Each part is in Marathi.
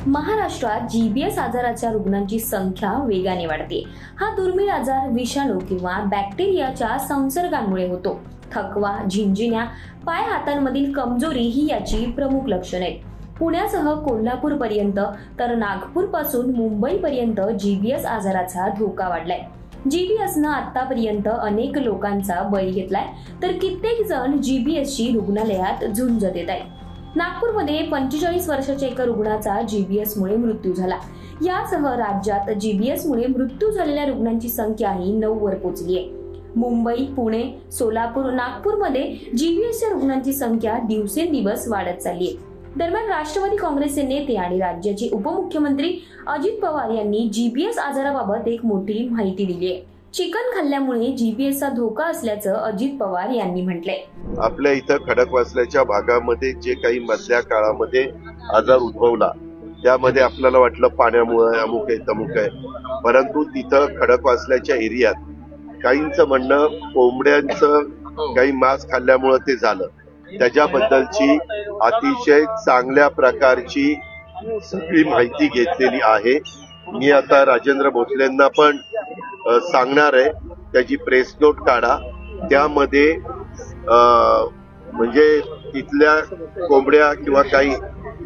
महाराष्ट्रात जीबीएस आजाराच्या रुग्णांची संख्या वेगाने वाढते। हा दुर्मिळ आजार विषाणू किंवा बॅक्टेरियाच्या संसर्गामुळे होतो। थकवा, झिंझिण्या, पाय हातांमधील कमजोरी ही याची प्रमुख लक्षणे आहेत। पुण्यासह कोल्हापूर पर्यंत तर नागपूर पासून मुंबई पर्यंत जीबीएस आजाराचा धोका वाढलाय। जीबीएसनं आतापर्यंत अनेक लोकांचा बळी घेतलाय, तर कित्येक जण जीबीएसची रुग्णालयात झुंज देत आहेत। नागपूरमध्ये 45 वर्षाच्या एका रुग्णाचा जीबीएसमुळे मृत्यू झाला। यासह राज्यात जीबीएसमुळे मृत्यू झालेल्या रुग्णांची संख्याही 9 वर पोहोचली आहे। मुंबई, पुणे, सोलापूर, नागपूरमध्ये जीबीएसच्या रुग्णांची संख्या दिवसेंदिवस वाढत चालली आहे। दरम्यान राष्ट्रवादी काँग्रेसचे नेते आणि राज्याचे उपमुख्यमंत्री अजित पवार यांनी जीबीएस आजाराबाबत एक मोठी माहिती दिली आहे। चिकन खाल्ल्यामुळे जीबीएसचा धोका असल्याचं अजित पवार यांनी म्हटलंय। आपल्या इथं खडकवासल्याच्या भागामध्ये जे काही मधल्या काळामध्ये आजार उद्भवला, त्यामध्ये आपल्याला वाटलं पाण्यामुळे अमुक आहे तमुक आहे, परंतु तिथं खडकवासल्याच्या एरियात काहींचं म्हणणं कोंबड्यांचं काही मांस खाल्ल्यामुळे ते झालं। त्याच्याबद्दलची अतिशय चांगल्या प्रकारची सगळी माहिती घेतलेली आहे। मी आता राजेंद्र भोसलेंना पण सांगणार आहे, त्याची प्रेस नोट काढा, त्यामध्ये म्हणजे तिथल्या कोंबड्या किंवा काही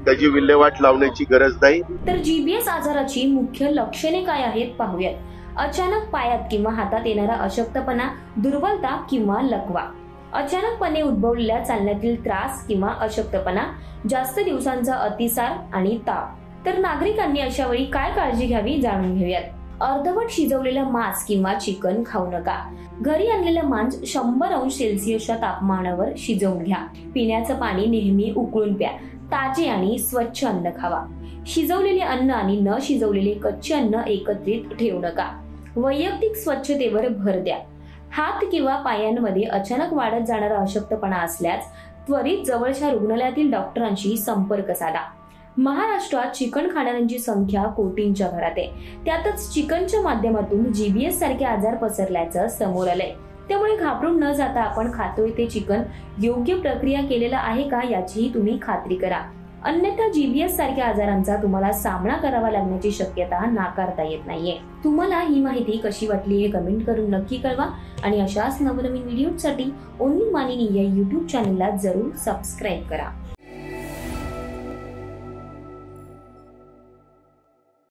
त्याची विल्हेवाट लावण्याची गरज नाही। तर जीबीएस आजाराची मुख्य लक्षणे काय आहेत पाहूयात। अचानक पायात किंवा हातात येणारा अशक्तपणा, दुर्बलता किंवा लकवा, अचानकपणे उद्भवलेल्या चालण्यातील त्रास किंवा अशक्तपणा, जास्त दिवसांचा अतिसार आणि ताप। तर नागरिकांनी अशा वेळी काय काळजी घ्यावी जाणून घेऊयात। अर्धवट शिजवलेलं मांस किंवा चिकन खाऊ नका। घरी आणलेलं मांस 100 अंश सेल्सिअसच्या तापमानावर शिजवून घ्या। पिण्याचं पाणी नेहमी उकळून प्या। ताजे आणि स्वच्छ अन्न खावा। शिजवलेले अन्न आणि न शिजवलेले कच्चे अन्न एकत्रित ठेवू नका। वैयक्तिक स्वच्छतेवर भर द्या। हात किंवा पायांमध्ये अचानक वाढत जाणारा अशक्तपणा असल्यास त्वरित जवळच्या रुग्णालयातील डॉक्टरांशी संपर्क साधा। महाराष्ट्रात चिकन खाणाऱ्यांची संख्या कोटींच्या घरात आहे। त्यातच चिकनच्या माध्यमातून जीबीएस सारखे आजार पसरल्याचं समोर आलंय। त्यामुळे घाबरून न जाता आपण खातोय ते चिकन योग्य प्रक्रिया केलेला आहे का याचीही तुम्ही खात्री करा। अन्यथा जीबीएस सारख्या आजारांचा तुम्हाला सामना करावा लागण्याची शक्यता नाकारता येत नाहीये। तुम्हाला ही माहिती कशी वाटली हे कमेंट करून नक्की कळवा आणि अशाच नवनवीन व्हिडिओसाठी ओन्ली मानिनी या YouTube चॅनलला जरूर सबस्क्राईब करा।